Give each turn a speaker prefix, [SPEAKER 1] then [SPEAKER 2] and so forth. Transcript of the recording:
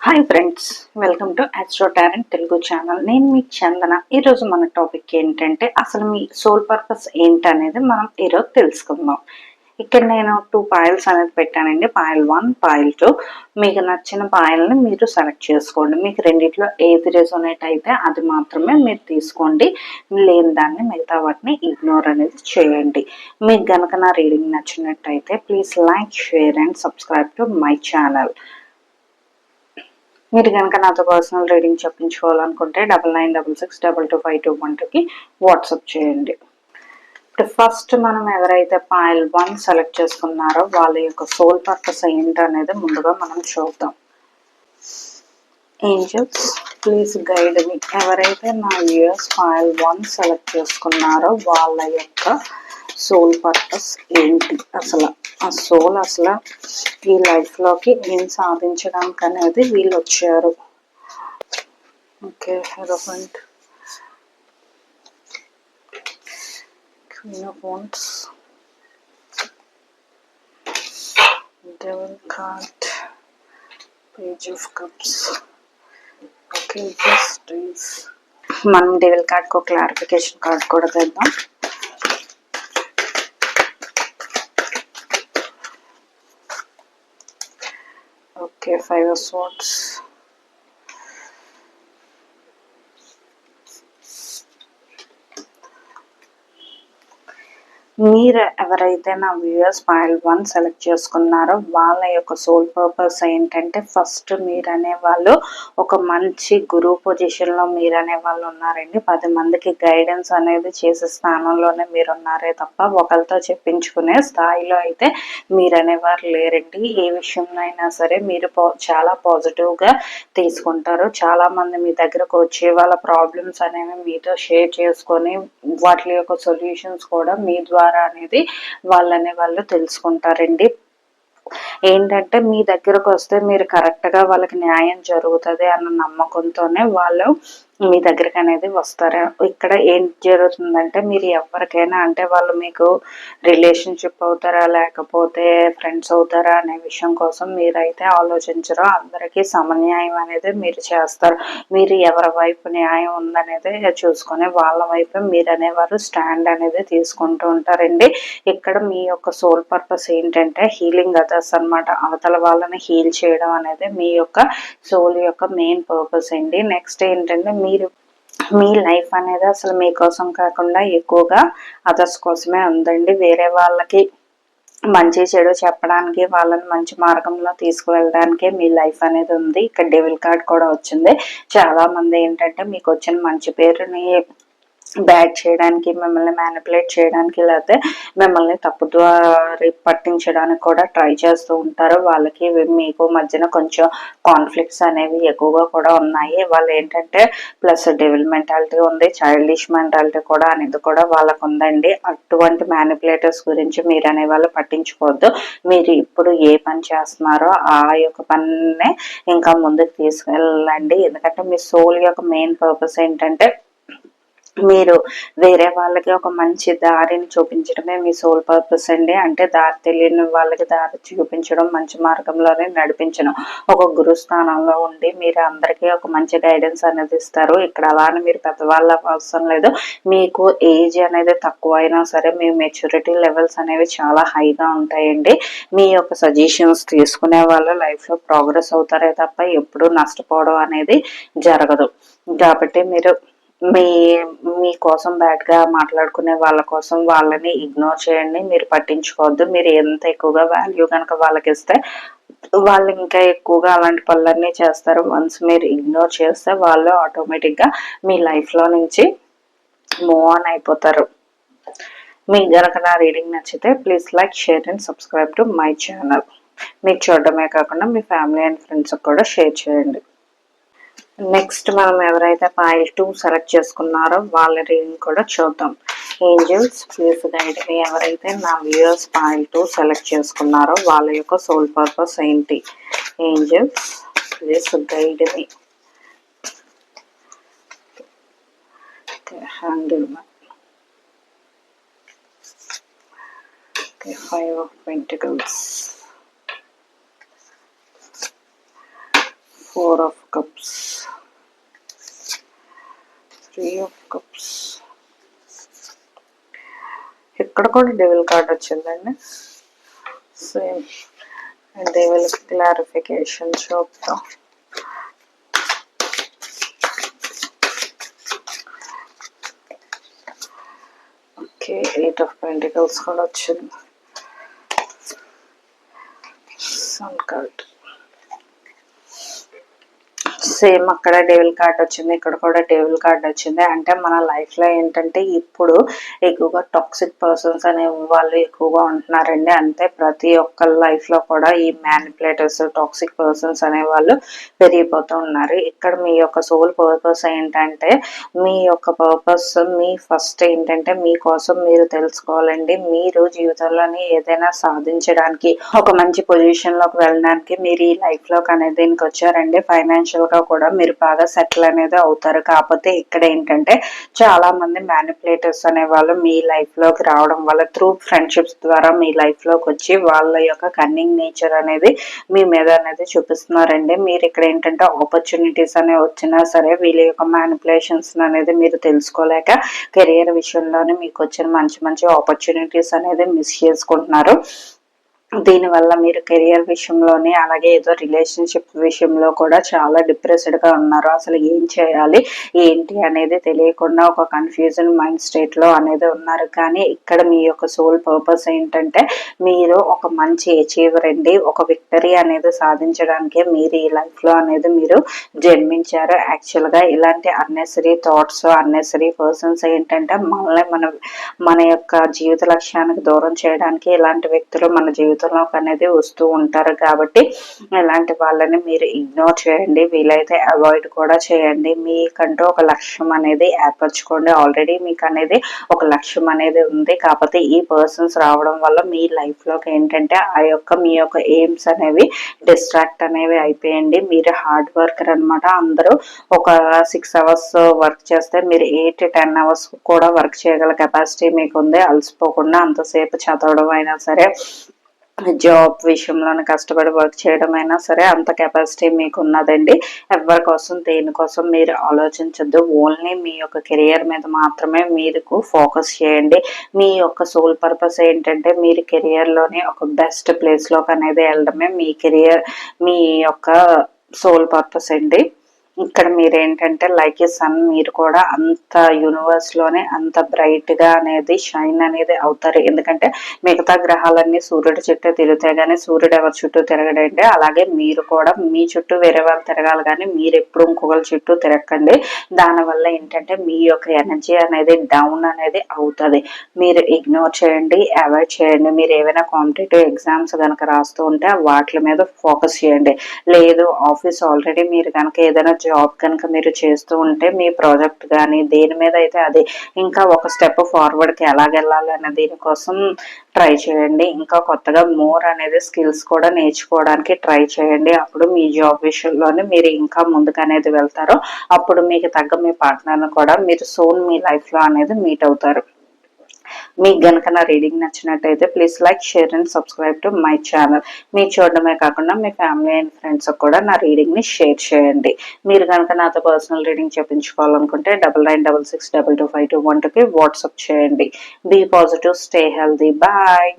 [SPEAKER 1] Hi friends, welcome to Astro Tarot Telugu channel. నేను మీ చందన. ఈరోజు మన టాపిక్ ఏంటంటే అసలు మీ సోల్ పర్పస్ ఏంటనేది మనం ఈరోజు తెలుసుకుందాం. ఇక్కడ నేను 2 పాయిల్స్ అనేది పెట్టానండి. Foil 1, foil 2. మీకు నచ్చిన పాయిల్ని మీరు సెలెక్ట్ చేసుకోండి. మీకు రెండిట్లో ఏది రెజోనేట్ అయితే అది మాత్రమే మీరు తీసుకోండి. లేని దాన్ని మిగతా వాటిని ఇగ్నోర్ అనేది చేయండి. మీకు గనక నా రీడింగ్ నచ్చినట్టయితే please like, share and subscribe to my channel. మీరు కనుక నాతో పర్సనల్ రీడింగ్ చెప్పించుకోవాలనుకుంటే 9966225212కి వాట్సాప్ చేయండి. ఇప్పుడు ఫస్ట్ మనం ఎవరైతే పాయిల్ 1 సెలెక్ట్ చేసుకున్నారో వాళ్ళ యొక్క సోల్ పర్పస్ ఏంటనేది ముందుగా మనం చూద్దాం. ఏంజల్స్ ప్లీజ్ గైడ్ మీ. ఎవరైతే నా వ్యూయర్స్ పాయిల్ 1 సెలెక్ట్ చేసుకున్నారో వాళ్ళ యొక్క సోల్ పర్పస్ ఏంటి, అసలు ఆ సోల్ అసలు ఈ లైఫ్లోకి ఏం సాధించడానికి అనేది వీళ్ళు వచ్చారు. Okay, hierophant, queen of wands, devil card, page of cups. Okay, justice. మనం డెవిల్ కార్డ్కి ఒక క్లారిఫికేషన్ కార్డ్ కూడా తెద్దాం. Okay, 5 of swords. మీరు ఎవరైతే నా వ్యూయర్స్ పాయిల్ 1 సెలెక్ట్ చేసుకున్నారో వాళ్ళ యొక్క సోల్ పర్పస్ ఏంటంటే ఫస్ట్ మీరు అనేవాళ్ళు ఒక మంచి గురువు పొజిషన్లో మీరు అనేవాళ్ళు ఉన్నారండి. 10 మందికి గైడెన్స్ అనేది చేసే స్థానంలోనే మీరు ఉన్నారే తప్ప ఒకరితో చెప్పించుకునే స్థాయిలో అయితే మీరు అనేవారు లేరండి. ఏ విషయంలో అయినా సరే మీరు చాలా పాజిటివ్గా తీసుకుంటారు. చాలామంది మీ దగ్గరకు వచ్చి వాళ్ళ ప్రాబ్లమ్స్ అనేవి మీతో షేర్ చేసుకొని వాటి యొక్క సొల్యూషన్స్ కూడా మీ ద్వారా అనేది వాళ్ళు తెలుసుకుంటారండి. ఏంటంటే మీ దగ్గరకు వస్తే మీరు కరెక్ట్గా వాళ్ళకి న్యాయం జరుగుతుంది అన్న నమ్మకంతోనే వాళ్ళు మీ దగ్గరికి అనేది వస్తారు. ఇక్కడ ఏం జరుగుతుందంటే మీరు ఎవరికైనా అంటే వాళ్ళు మీకు రిలేషన్షిప్ అవుతారా లేకపోతే ఫ్రెండ్స్ అవుతారా అనే విషయం కోసం మీరైతే ఆలోచించరు. అందరికీ సమన్యాయం అనేది మీరు చేస్తారు. మీరు ఎవరి వైపు న్యాయం ఉందనేది చూసుకొని వాళ్ళ వైపు మీరు అనేవారు స్టాండ్ అనేది తీసుకుంటూ ఉంటారండి. ఇక్కడ మీ యొక్క సోల్ పర్పస్ ఏంటంటే హీలింగ్ అదర్స్ అనమాట. అవతల వాళ్ళని హీల్ చేయడం అనేది మీ యొక్క సోల్ యొక్క మెయిన్ పర్పస్ అండి. నెక్స్ట్ ఏంటంటే మీ లైఫ్ అనేది అసలు మీకోసం కాకుండా ఎక్కువగా అదర్స్ కోసమే ఉందండి. వేరే వాళ్ళకి మంచి చెడు చెప్పడానికి వాళ్ళని మంచి మార్గంలో తీసుకువెళ్ళడానికే మీ లైఫ్ అనేది ఉంది. ఇక్కడ డెవిల్ కార్డ్ కూడా వచ్చింది. చాలా మంది ఏంటంటే మీకు వచ్చిన మంచి పేరుని బ్యాడ్ చేయడానికి, మిమ్మల్ని మ్యానిపులేట్ చేయడానికి, లేకపోతే మిమ్మల్ని తప్పుదారి పట్టించడానికి కూడా ట్రై చేస్తూ ఉంటారు. వాళ్ళకి మీకు మధ్యన కొంచెం కాన్ఫ్లిక్ట్స్ అనేవి ఎక్కువగా కూడా ఉన్నాయి. వాళ్ళు ఏంటంటే ప్లస్ డెవిల్ మెంటాలిటీ ఉంది, చైల్డిష్ మెంటాలిటీ కూడా అనేది కూడా వాళ్ళకు ఉందండి. అటువంటి మ్యానిపులేటర్స్ గురించి మీరు అనే వాళ్ళు పట్టించుకోవద్దు. మీరు ఇప్పుడు ఏ పని చేస్తున్నారో ఆ యొక్క పనినే ఇంకా ముందుకు తీసుకెళ్ళండి. ఎందుకంటే మీ సోల్ యొక్క మెయిన్ పర్పస్ ఏంటంటే మీరు వేరే వాళ్ళకి ఒక మంచి దారిని చూపించడమే మీ సోల్ పర్పస్ అండి. అంటే దారి తెలియని వాళ్ళకి దారి చూపించడం, మంచి మార్గంలోనే నడిపించడం. ఒక గురుస్థానంలో ఉండి మీరు అందరికీ ఒక మంచి గైడెన్స్ అనేది ఇస్తారు. ఇక్కడ అలానే మీరు పెద్దవాళ్ళ అవసరం లేదు. మీకు ఏజ్ అనేది తక్కువ అయినా సరే మీ మెచ్యూరిటీ లెవెల్స్ అనేవి చాలా హైగా ఉంటాయండి. మీ యొక్క సజెషన్స్ తీసుకునే వాళ్ళు లైఫ్లో ప్రోగ్రెస్ అవుతారే తప్ప ఎప్పుడూ నష్టపోవడం అనేది జరగదు. కాబట్టి మీరు మీకోసం బ్యాడ్గా మాట్లాడుకునే వాళ్ళ కోసం వాళ్ళని ఇగ్నోర్ చేయండి. మీరు పట్టించుకోవద్దు. మీరు ఎంత ఎక్కువగా వాల్యూ కనుక వాళ్ళకి ఇస్తే వాళ్ళు ఇంకా ఎక్కువగా అలాంటి పనులన్నీ చేస్తారు. వన్స్ మీరు ఇగ్నోర్ చేస్తే వాళ్ళు ఆటోమేటిక్గా మీ లైఫ్లో నుంచి మూవ్ ఆన్ అయిపోతారు. మీకు గనక నా రీడింగ్ నచ్చితే please like, share and subscribe to my channel. మీకు చూడడమే కాకుండా మీ ఫ్యామిలీ అండ్ ఫ్రెండ్స్కి కూడా షేర్ చేయండి. నెక్స్ట్ మనం ఎవరైతే పాయిల్ 2 సెలెక్ట్ చేసుకున్నారో వాళ్ళ రీడింగ్ కూడా చూద్దాం. ఏంజల్స్ ప్లీజ్ గైడ్ మీ. ఎవరైతే నా వ్యూయర్స్ పాయిల్ 2 సెలెక్ట్ చేసుకున్నారో వాళ్ళ యొక్క సోల్ పర్పస్ ఏంటి? Angels please guide me. Handle 5 of Pentacles, 4 of cups, 3 of cups. ఇక్కడ కూడా డెవిల్ కార్డ్ వచ్చిందండి. సేమ్ డెవిల్ క్లారిఫికేషన్ చూద్దాం. ఓకే, 8 of Pentacles కూడా వచ్చింది. సన్ కార్డ్ సేమ్ అక్కడ డెవిల్ కార్డ్ వచ్చింది, ఇక్కడ కూడా డెవిల్ కార్డ్ వచ్చింది. అంటే మన లైఫ్లో ఏంటంటే ఇప్పుడు ఎక్కువగా టాక్సిక్ పర్సన్స్ అనే వాళ్ళు ఎక్కువగా ఉంటున్నారండి. అంటే ప్రతి ఒక్క లైఫ్లో కూడా ఈ మ్యానిపులేటర్స్, టాక్సిక్ పర్సన్స్ అనే వాళ్ళు పెరిగిపోతూ ఉన్నారు. ఇక్కడ మీ యొక్క సోల్ పర్పస్ ఏంటంటే, మీ యొక్క పర్పస్ మీ ఫస్ట్ ఏంటంటే మీకోసం మీరు తెలుసుకోవాలండి. మీరు జీవితంలోని ఏదైనా సాధించడానికి, ఒక మంచి పొజిషన్లోకి వెళ్ళడానికి మీరు ఈ లైఫ్లోకి అనేది దీనికి వచ్చారండి. ఫైనాన్షియల్ గా కూడా మీరు బాగా సెటిల్ అనేది అవుతారు. కాకపోతే ఇక్కడ ఏంటంటే చాలా మంది మ్యానిపులేటర్స్ అనే వాళ్ళు మీ లైఫ్ లోకి రావడం వల్ల, త్రూ ఫ్రెండ్షిప్స్ ద్వారా మీ లైఫ్ లోకి వచ్చి వాళ్ళ యొక్క కన్నింగ్ నేచర్ అనేది మీ మీద అనేది చూపిస్తున్నారండి. మీరు ఇక్కడ ఏంటంటే ఆపర్చునిటీస్ అనేవి వచ్చినా సరే వీళ్ళ యొక్క మ్యానిపులేషన్స్ అనేది మీరు తెలుసుకోలేక కెరియర్ విషయంలోనే మీకు వచ్చిన మంచి మంచి ఆపర్చునిటీస్ అనేది మిస్ చేసుకుంటున్నారు. దీనివల్ల మీరు కెరియర్ విషయంలోనే, అలాగే ఏదో రిలేషన్షిప్ విషయంలో కూడా చాలా డిప్రెస్డ్గా ఉన్నారు. అసలు ఏం చేయాలి ఏంటి అనేది తెలియకుండా ఒక కన్ఫ్యూజన్ మైండ్ స్టేట్లో అనేది ఉన్నారు. కానీ ఇక్కడ మీ యొక్క సోల్ పర్పస్ ఏంటంటే మీరు ఒక మంచి అచీవర్ అండి. ఒక విక్టరీ అనేది సాధించడానికే మీరు ఈ లైఫ్లో అనేది మీరు జన్మించారు. యాక్చువల్గా ఇలాంటి అన్నెసరీ థాట్స్, అన్నెసరీ పర్సన్స్ ఏంటంటే మనల్ని మన యొక్క జీవిత లక్ష్యానికి దూరం చేయడానికి ఇలాంటి వ్యక్తులు మన జీవితంలోకి అనేది వస్తూ ఉంటారు. కాబట్టి ఇలాంటి వాళ్ళని మీరు ఇగ్నోర్ చేయండి, వీలైతే అవాయిడ్ కూడా చేయండి. మీకంటూ ఒక లక్ష్యం అనేది ఏర్పరచుకోండి. ఆల్రెడీ మీకు అనేది ఒక లక్ష్యం అనేది ఉంది. కాకపోతే ఈ పర్సన్స్ రావడం వల్ల మీ లైఫ్లోకి ఏంటంటే ఆ యొక్క మీ యొక్క ఎయిమ్స్ అనేవి డిస్ట్రాక్ట్ అనేవి అయిపోయండి. మీరు హార్డ్ వర్కర్ అనమాట. అందరూ ఒక 6 hours వర్క్ చేస్తే మీరు 8 to 10 hours కూడా వర్క్ చేయగల కెపాసిటీ మీకు ఉంది. అలసిపోకుండా అంతసేపు చదవడం అయినా సరే, జాబ్ విషయంలోనే కష్టపడి వర్క్ చేయడం అయినా సరే అంత కెపాసిటీ మీకు ఉన్నదండి. ఎవరి కోసం దేనికోసం మీరు ఆలోచించద్దు. ఓన్లీ మీ యొక్క కెరియర్ మీద మాత్రమే మీరు ఫోకస్ చేయండి. మీ యొక్క సోల్ పర్పస్ ఏంటంటే మీరు కెరియర్లోనే ఒక బెస్ట్ ప్లేస్లోకి అనేది వెళ్ళడమే మీ యొక్క సోల్ పర్పస్ అండి. ఇక్కడ మీరు ఏంటంటే లైక్ ఏ సన్, మీరు కూడా అంత యూనివర్స్ లోనే అంత బ్రైట్ గా అనేది షైన్ అనేది అవుతారు. ఎందుకంటే మిగతా గ్రహాలన్నీ సూర్యుడి చుట్టూ తిరుగుతాయి కానీ సూర్యుడు ఎవరి చుట్టూ తిరగడండి. అలాగే మీరు కూడా మీ చుట్టూ వేరే వాళ్ళు తిరగాలి కానీ మీరు ఎప్పుడు ఇంకొకరి చుట్టూ తిరగండి. దానివల్ల ఏంటంటే మీ యొక్క ఎనర్జీ అనేది డౌన్ అనేది అవుతుంది. మీరు ఇగ్నోర్ చేయండి, అవాయిడ్ చేయండి. మీరు ఏవైనా కాంపిటేటివ్ ఎగ్జామ్స్ కనుక రాస్తూ ఉంటే వాటి మీద ఫోకస్ చేయండి. లేదు ఆఫీస్ ఆల్రెడీ మీరు కనుక ఏదైనా జాబ్ కనుక మీరు చేస్తూ ఉంటే మీ ప్రాజెక్ట్ కానీ దేని మీద అయితే అది ఇంకా ఒక స్టెప్ ఫార్వర్డ్కి ఎలాగెళ్ళాలి అనే దీనికోసం ట్రై చేయండి. ఇంకా కొత్తగా మోర్ అనేది స్కిల్స్ కూడా నేర్చుకోవడానికి ట్రై చేయండి. అప్పుడు మీ జాబ్ విషయంలోనే మీరు ఇంకా ముందుకు అనేది వెళ్తారు. అప్పుడు మీకు తగ్గ మీ పార్ట్నర్ను కూడా మీరు సోన్ మీ లైఫ్లో అనేది మీట్ అవుతారు. మీకు గనక నా రీడింగ్ నచ్చినట్టయితే please like, share and subscribe to my channel. మీరు చూడడమే కాకుండా మీ ఫ్యామిలీ అండ్ ఫ్రెండ్స్ కూడా నా రీడింగ్ ని షేర్ చేయండి. మీరు కనుక నాతో పర్సనల్ రీడింగ్ చెప్పించుకోవాలనుకుంటే 9966225212కి వాట్సాప్ చేయండి. Be positive, stay healthy, bye.